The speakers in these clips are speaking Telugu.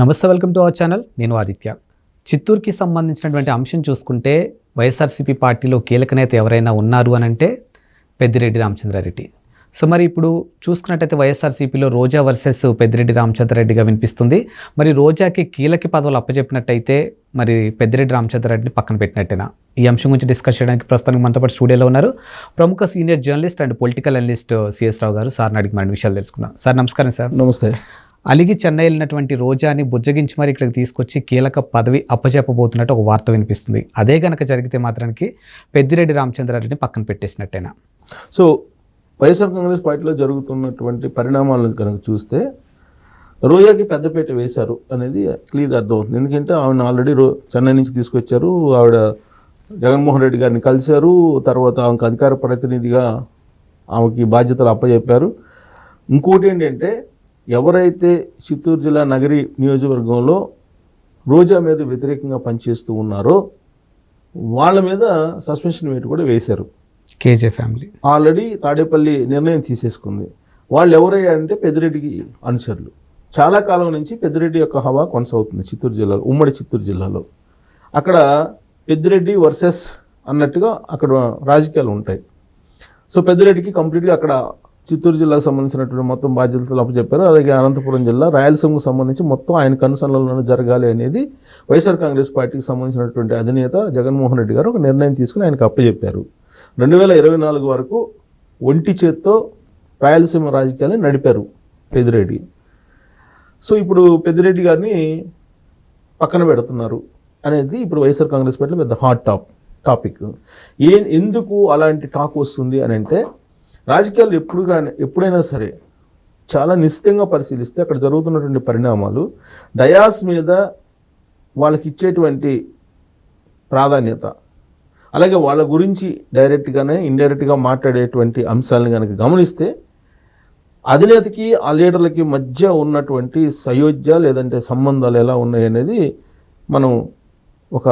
నమస్తే, వెల్కమ్ టు అవర్ ఛానల్. నేను ఆదిత్య. చిత్తూరుకి సంబంధించినటువంటి అంశం చూసుకుంటే వైఎస్ఆర్సీపీ పార్టీలో కీలక నేత ఎవరైనా ఉన్నారు అని అంటే పెద్దిరెడ్డి రామచంద్రారెడ్డి. సో మరి ఇప్పుడు చూసుకున్నట్టయితే వైఎస్ఆర్సీపీలో రోజా వర్సెస్ పెద్దిరెడ్డి రామచంద్రారెడ్డిగా వినిపిస్తుంది. మరి రోజాకి కీలక పదవులు అప్పచెప్పినట్టయితే మరి పెద్దిరెడ్డి రామచంద్రారెడ్డిని పక్కన పెట్టినట్టేనా? ఈ అంశం గురించి డిస్కస్ చేయడానికి ప్రస్తుతానికి మనతో పాటు స్టూడియోలో ఉన్నారు ప్రముఖ senior journalist and political analyst CS Rao garu. సార్ని అడిగి మన విషయాలు తెలుసుకుందాం. సార్ నమస్కారం. సార్ నమస్తే. అలిగి చెన్నై వెళ్ళినటువంటి రోజాని బుజ్జగించి మరి ఇక్కడికి తీసుకొచ్చి కీలక పదవి అప్పచెప్పబోతున్నట్టు ఒక వార్త వినిపిస్తుంది. అదే గనక జరిగితే మాత్రానికి పెద్దిరెడ్డి రామచంద్రారెడ్డిని పక్కన పెట్టేసినట్టేనా? సో వైఎస్ఆర్ కాంగ్రెస్ పార్టీలో జరుగుతున్నటువంటి పరిణామాలను కనుక చూస్తే రోజాకి పెద్దపేట వేశారు అనేది క్లియర్ అర్థమవుతుంది. ఎందుకంటే ఆవిడ ఆల్రెడీ చెన్నై నుంచి తీసుకొచ్చారు. ఆవిడ జగన్మోహన్ రెడ్డి గారిని కలిశారు. తర్వాత ఆమెకు అధికార ప్రతినిధిగా ఆమెకి బాధ్యతలు అప్పచెప్పారు. ఇంకోటి ఏంటంటే, ఎవరైతే చిత్తూరు జిల్లా నగరి నియోజకవర్గంలో రోజా మీద వ్యతిరేకంగా పనిచేస్తూ ఉన్నారో వాళ్ళ మీద సస్పెన్షన్ వేటు కూడా వేశారు. కేజే ఫ్యామిలీ ఆల్రెడీ తాడేపల్లి నిర్ణయం తీసేసుకుంది. వాళ్ళు ఎవరయ్యా అంటే పెద్దిరెడ్డికి అనుచరులు. చాలా కాలం నుంచి పెద్దిరెడ్డి యొక్క హవా కొనసాగుతుంది చిత్తూరు జిల్లాలో, ఉమ్మడి చిత్తూరు జిల్లాలో. అక్కడ పెద్దిరెడ్డి వర్సెస్ అన్నట్టుగా అక్కడ రాజకీయాలు ఉంటాయి. సో పెద్దిరెడ్డికి కంప్లీట్గా అక్కడ చిత్తూరు జిల్లాకు సంబంధించినటువంటి మొత్తం బాధ్యతలు అప్పచెప్పారు. అలాగే అనంతపురం జిల్లా, రాయలసీమకు సంబంధించి మొత్తం ఆయన కనుసన్నలోనే జరగాలి అనేది వైఎస్ఆర్ కాంగ్రెస్ పార్టీకి సంబంధించినటువంటి అధినేత జగన్మోహన్ రెడ్డి గారు ఒక నిర్ణయం తీసుకుని ఆయనకు అప్పచెప్పారు. 2024 వరకు ఒంటి చేత్తో రాయలసీమ రాజకీయాన్ని నడిపారు పెద్దిరెడ్డి. సో ఇప్పుడు పెద్దిరెడ్డి గారిని పక్కన పెడుతున్నారు అనేది ఇప్పుడు వైఎస్ఆర్ కాంగ్రెస్ పార్టీలో పెద్ద హాట్ టాపిక్. ఎందుకు అలాంటి టాక్ వస్తుంది అని అంటే, రాజకీయాలు ఎప్పుడైనా సరే చాలా నిశ్చితంగా పరిశీలిస్తే అక్కడ జరుగుతున్నటువంటి పరిణామాలు, డయాస్ మీద వాళ్ళకి ఇచ్చేటువంటి ప్రాధాన్యత, అలాగే వాళ్ళ గురించి డైరెక్ట్గానే ఇండైరెక్ట్గా మాట్లాడేటువంటి అంశాలను కనుక గమనిస్తే అధినేతకి ఆ లీడర్లకి మధ్య ఉన్నటువంటి సయోధ్య లేదంటే సంబంధాలు ఎలా ఉన్నాయి అనేది మనం ఒక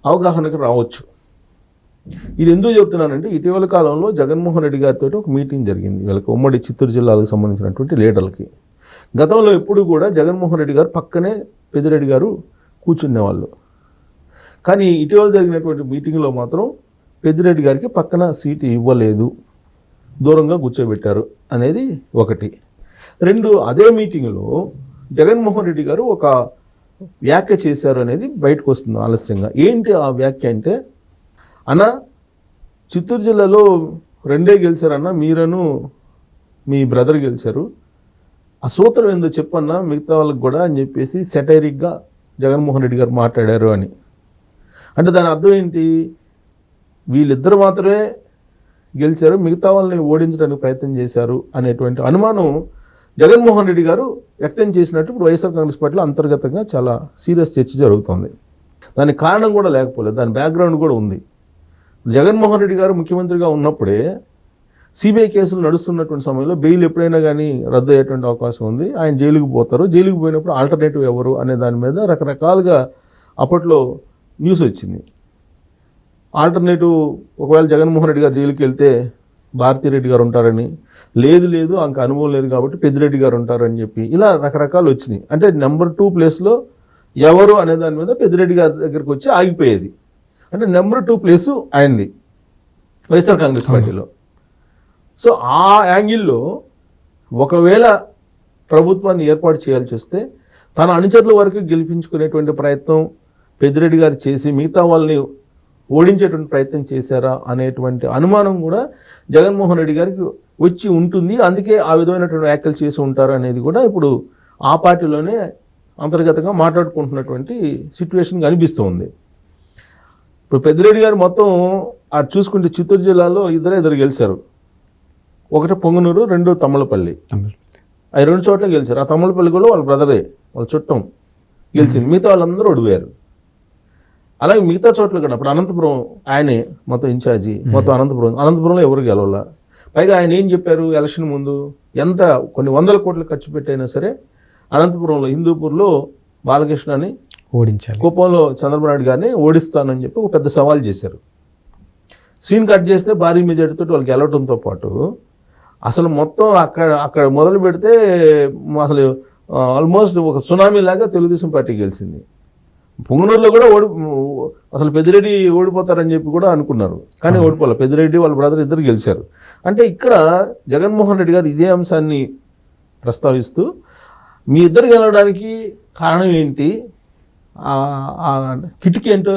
అవగాహనకు రావచ్చు. ఇది ఎందుకు చెప్తున్నానంటే, ఇటీవల కాలంలో జగన్మోహన్ రెడ్డి గారితో ఒక మీటింగ్ జరిగింది వీళ్ళకి, ఉమ్మడి చిత్తూరు జిల్లాకు సంబంధించినటువంటి లీడర్లకి. గతంలో ఎప్పుడు కూడా జగన్మోహన్ రెడ్డి గారు పక్కనే పెద్దిరెడ్డి గారు కూర్చునేవాళ్ళు. కానీ ఇటీవల జరిగినటువంటి మీటింగ్లో మాత్రం పెద్దిరెడ్డి గారికి పక్కన సీటు ఇవ్వలేదు, దూరంగా కూర్చోబెట్టారు అనేది ఒకటి. రెండు, అదే మీటింగ్లో జగన్మోహన్ రెడ్డి గారు ఒక వ్యాఖ్య చేశారు అనేది బయటకు వస్తుంది ఆలస్యంగా. ఏంటి ఆ వ్యాఖ్య అంటే, అన్న చిత్తూరు జిల్లాలో 2 గెలిచారన్న, మీరను మీ బ్రదర్ గెలిచారు, ఆ సూత్రం ఏందో చెప్పన్నా మిగతా వాళ్ళకి కూడా అని చెప్పేసి సెటైరిక్గా జగన్మోహన్ రెడ్డి గారు మాట్లాడారు అని. అంటే దాని అర్థం ఏంటి? వీళ్ళిద్దరు మాత్రమే గెలిచారు, మిగతా వాళ్ళని ఓడించడానికి ప్రయత్నం చేశారు అనేటువంటి అనుమానం జగన్మోహన్ రెడ్డి గారు వ్యక్తం చేసినట్టు ఇప్పుడు వైఎస్ఆర్ కాంగ్రెస్ పార్టీలో అంతర్గతంగా చాలా సీరియస్ చర్చ జరుగుతుంది. దానికి కారణం కూడా లేకపోలేదు, దాని బ్యాక్గ్రౌండ్ కూడా ఉంది. జగన్మోహన్ రెడ్డి గారు ముఖ్యమంత్రిగా ఉన్నప్పుడే సిబిఐ కేసులు నడుస్తున్నటువంటి సమయంలో బెయిల్ ఎప్పుడైనా కానీ రద్దు అయ్యేటువంటి అవకాశం ఉంది. ఆయన జైలుకి పోతారు. జైలుకి పోయినప్పుడు ఆల్టర్నేటివ్ ఎవరు అనే దాని మీద రకరకాలుగా అప్పట్లో న్యూస్ వచ్చింది. ఆల్టర్నేటివ్, ఒకవేళ జగన్మోహన్ రెడ్డి గారు జైలుకి వెళ్తే భారతిరెడ్డి గారు ఉంటారని, లేదు ఆమెకు అనుభవం లేదు కాబట్టి పెద్దిరెడ్డి గారు ఉంటారని చెప్పి ఇలా రకరకాలు వచ్చినాయి. అంటే నెంబర్ 2 ప్లేస్లో ఎవరు అనే దాని మీద పెద్దిరెడ్డి గారి దగ్గరికి వచ్చి ఆగిపోయేది. అంటే నెంబర్ 2 ప్లేసు ఆయనది వైఎస్ఆర్ కాంగ్రెస్ పార్టీలో. సో ఆ యాంగిల్లో ఒకవేళ ప్రభుత్వాన్ని ఏర్పాటు చేయాల్సి వస్తే తన అనుచరుల వరకు గెలిపించుకునేటువంటి ప్రయత్నం పెద్దిరెడ్డి గారు చేసి మిగతా వాళ్ళని ఓడించేటువంటి ప్రయత్నం చేశారా అనేటువంటి అనుమానం కూడా జగన్మోహన్ రెడ్డి గారికి వచ్చి ఉంటుంది. అందుకే ఆ విధమైనటువంటి వ్యాఖ్యలు చేసి ఉంటారు అనేది కూడా ఇప్పుడు ఆ పార్టీలోనే అంతర్గతంగా మాట్లాడుకుంటున్నటువంటి సిచ్యువేషన్ కనిపిస్తుంది. ఇప్పుడు పెద్దిరెడ్డి గారు మొత్తం అది చూసుకుంటే చిత్తూరు జిల్లాలో ఇద్దరు గెలిచారు. ఒకటి పొంగనూరు, 2 తమ్మలపల్లి. అవి 2 చోట్ల గెలిచారు. ఆ తమ్మలపల్లి కూడా వాళ్ళ బ్రదరే, వాళ్ళ చుట్టం గెలిచింది. మిగతా వాళ్ళందరూ ఓడిపోయారు. అలాగే మిగతా చోట్ల కూడా ఇప్పుడు అనంతపురం ఆయనే మొత్తం ఇన్ఛార్జి, మొత్తం అనంతపురంలో ఎవరు గెలవాల. పైగా ఆయన ఏం చెప్పారు ఎలక్షన్ ముందు, ఎంత కొన్ని 100 కోట్లు ఖర్చు పెట్టైనా సరే అనంతపురంలో హిందూపూర్లో బాలకృష్ణని ఓడించాలి, కుప్పంలో చంద్రబాబు నాయుడు గారిని ఓడిస్తానని చెప్పి ఒక పెద్ద సవాల్ చేశారు. సీన్ కట్ చేస్తే భారీ మెజార్టీతో వాళ్ళు గెలవడంతో పాటు అసలు మొత్తం అక్కడ మొదలు పెడితే అసలు ఆల్మోస్ట్ ఒక సునామీ లాగా తెలుగుదేశం పార్టీ గెలిచింది. పుంగనూరులో కూడా అసలు పెద్దిరెడ్డి ఓడిపోతారని చెప్పి కూడా అనుకున్నారు, కానీ ఓడిపోలే. పెద్దిరెడ్డి వాళ్ళ బ్రదర్ ఇద్దరు గెలిచారు. అంటే ఇక్కడ జగన్మోహన్ రెడ్డి గారు ఇదే అంశాన్ని ప్రస్తావిస్తూ మీ ఇద్దరు గెలవడానికి కారణం ఏంటి, కిటికీ ఏంటో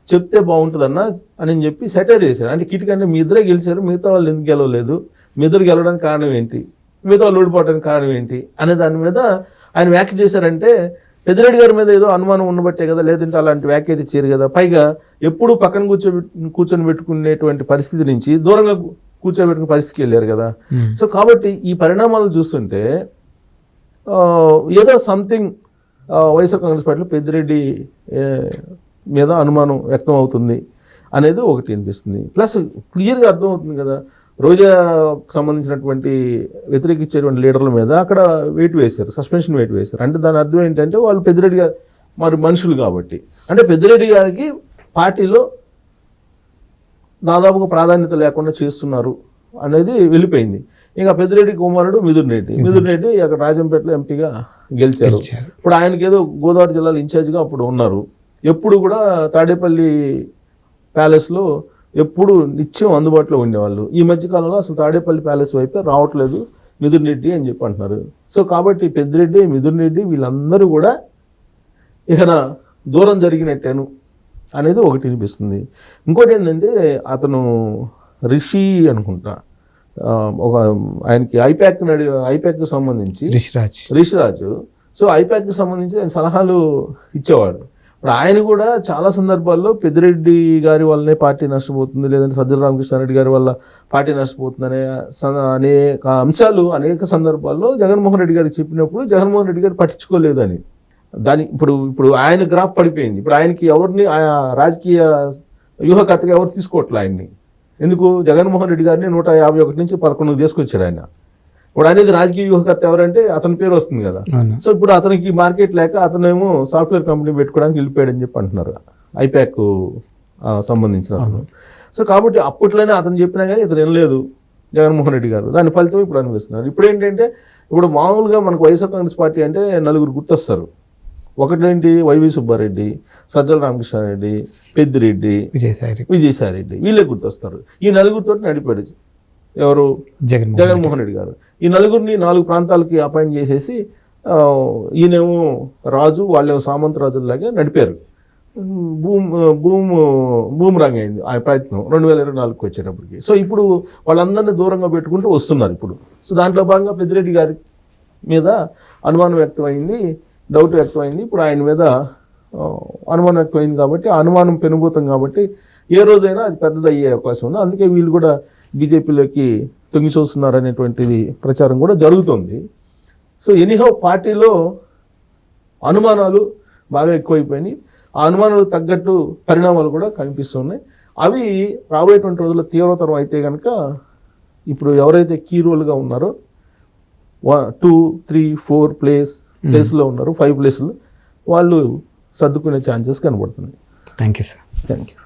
చెప్తే బాగుంటుందన్న అని చెప్పి సెటైర్ చేశారు. అంటే కిటికీ అంటే మీ ఇద్దరే గెలిచారు, మిగతా వాళ్ళు ఎందుకు గెలవలేదు, మీ ఇద్దరు గెలవడానికి కారణం ఏంటి, మిగతా వాళ్ళు ఓడిపోవడానికి కారణం ఏంటి అనే దాని మీద ఆయన వ్యాఖ్య చేశారంటే పెద్దిరెడ్డి గారి మీద ఏదో అనుమానం ఉండబట్టే కదా, లేదంటే అలాంటి వ్యాఖ్య అయితే చేయరు కదా. పైగా ఎప్పుడు పక్కన కూర్చొని పెట్టుకునేటువంటి పరిస్థితి నుంచి దూరంగా కూర్చోబెట్టుకునే పరిస్థితికి వెళ్ళారు కదా. సో కాబట్టి ఈ పరిణామాలు చూస్తుంటే ఏదో సంథింగ్ వైఎస్ఆర్ కాంగ్రెస్ పార్టీలో పెద్దిరెడ్డి మీద అనుమానం వ్యక్తం అవుతుంది అనేది ఒకటి అనిపిస్తుంది. ప్లస్ క్లియర్గా అర్థమవుతుంది కదా, రోజాకు సంబంధించినటువంటి వ్యతిరేకించేటువంటి లీడర్ల మీద అక్కడ వెయిట్ వేశారు, సస్పెన్షన్ వెయిట్ వేశారు. అంటే దాని అర్థం ఏంటంటే వాళ్ళు పెద్దిరెడ్డి గారు మరి మనుషులు కాబట్టి, అంటే పెద్దిరెడ్డి గారికి పార్టీలో దాదాపుగా ప్రాధాన్యత లేకుండా చేస్తున్నారు అనేది వెళ్ళిపోయింది. ఇంకా పెద్దిరెడ్డి కుమారుడు మిథున్ రెడ్డి అక్కడ రాజంపేటలో ఎంపీగా గెలిచారు. ఇప్పుడు ఆయనకి ఏదో గోదావరి జిల్లాలో ఇన్ఛార్జిగా అప్పుడు ఉన్నారు. ఎప్పుడు కూడా తాడేపల్లి ప్యాలెస్లో ఎప్పుడు నిత్యం అందుబాటులో ఉండేవాళ్ళు. ఈ మధ్యకాలంలో అసలు తాడేపల్లి ప్యాలెస్ వైపే రావట్లేదు మిథున్ రెడ్డి అని చెప్పి అంటున్నారు. సో కాబట్టి పెద్దిరెడ్డి, మిథున్ రెడ్డి వీళ్ళందరూ కూడా ఇక్కడ దూరం జరిగినట్టేను అనేది ఒకటి అనిపిస్తుంది. ఇంకోటి ఏంటంటే అతను రిషి అనుకుంటా, ఒక ఆయనకి ఐప్యాక్కి సంబంధించి రిషిరాజు, సో ఐప్యాక్కి సంబంధించి ఆయన సలహాలు ఇచ్చేవాడు. ఇప్పుడు ఆయన కూడా చాలా సందర్భాల్లో పెద్దిరెడ్డి గారి వల్లనే పార్టీ నష్టపోతుంది, లేదంటే సజ్జల రామకృష్ణారెడ్డి గారి వల్ల పార్టీ నష్టపోతుంది అనేక అంశాలు అనేక సందర్భాల్లో జగన్మోహన్ రెడ్డి గారికి చెప్పినప్పుడు జగన్మోహన్ రెడ్డి గారు పట్టించుకోలేదని దాని ఇప్పుడు ఆయన గ్రాఫ్ పడిపోయింది. ఇప్పుడు ఆయనకి ఎవరిని రాజకీయ వ్యూహకర్తగా ఎవరు తీసుకోవట్లే ఆయన్ని. ఎందుకు? జగన్మోహన్ రెడ్డి గారిని 151 నుంచి 11 తీసుకొచ్చాడు ఆయన. ఇప్పుడు అనేది రాజకీయ వ్యూహకర్త ఎవరంటే అతని పేరు వస్తుంది కదా. సో ఇప్పుడు అతనికి మార్కెట్ లేక అతనేమో సాఫ్ట్వేర్ కంపెనీ పెట్టుకోవడానికి వెళ్ళిపోయాడని చెప్పి అంటున్నారు, ఐప్యాక్ సంబంధించిన అతను. సో కాబట్టి అప్పట్లోనే అతను చెప్పినా కానీ ఇతను వినలేదు జగన్మోహన్ రెడ్డి గారు. దాని ఫలితం ఇప్పుడు అనిపిస్తున్నారు. ఇప్పుడు ఏంటంటే ఇప్పుడు మామూలుగా మనకు వైఎస్ఆర్ కాంగ్రెస్ పార్టీ అంటే నలుగురు గుర్తొస్తారు. ఒకటేంటి, వైవి సుబ్బారెడ్డి, సజ్జల రామకృష్ణారెడ్డి, పెద్దిరెడ్డి, విజయసాయిరెడ్డి, వీళ్ళే గుర్తొస్తారు. ఈ నలుగురితో నడిపాడు ఎవరు? జగన్మోహన్ రెడ్డి గారు. ఈ నలుగురిని 4 ప్రాంతాలకి అపాయింట్ చేసేసి ఈయనేమో రాజు, వాళ్ళేమో సామంత రాజుల్లాగా నడిపారు. భూమిరంగ్ అయింది ఆ ప్రయత్నం 2024కి వచ్చేటప్పటికి. సో ఇప్పుడు వాళ్ళందరినీ దూరంగా పెట్టుకుంటూ వస్తున్నారు ఇప్పుడు. సో దాంట్లో భాగంగా పెద్దిరెడ్డి గారి మీద అనుమానం వ్యక్తమైంది, డౌట్ వ్యక్తమైంది. ఇప్పుడు ఆయన మీద అనుమానం వ్యక్తమైంది కాబట్టి ఆ అనుమానం పెనుభూతం కాబట్టి ఏ రోజైనా అది పెద్దది అయ్యే అవకాశం ఉంది. అందుకే వీళ్ళు కూడా బీజేపీలోకి తొంగి చూస్తున్నారు అనేటువంటిది ప్రచారం కూడా జరుగుతుంది. సో ఎనీహౌ పార్టీలో అనుమానాలు బాగా ఎక్కువైపోయినాయి. ఆ అనుమానాలకు తగ్గట్టు పరిణామాలు కూడా కనిపిస్తున్నాయి. అవి రాబోయేటువంటి రోజుల్లో తీవ్రతరం అయితే కనుక ఇప్పుడు ఎవరైతే కీ రోల్గా ఉన్నారో 1, 2, 3, 4 ప్లేస్లో ఉన్నారు, 5 ప్లేసులు వాళ్ళు సర్దుకునే ఛాన్సెస్ కనబడుతున్నాయి. Thank you sir. Thank you.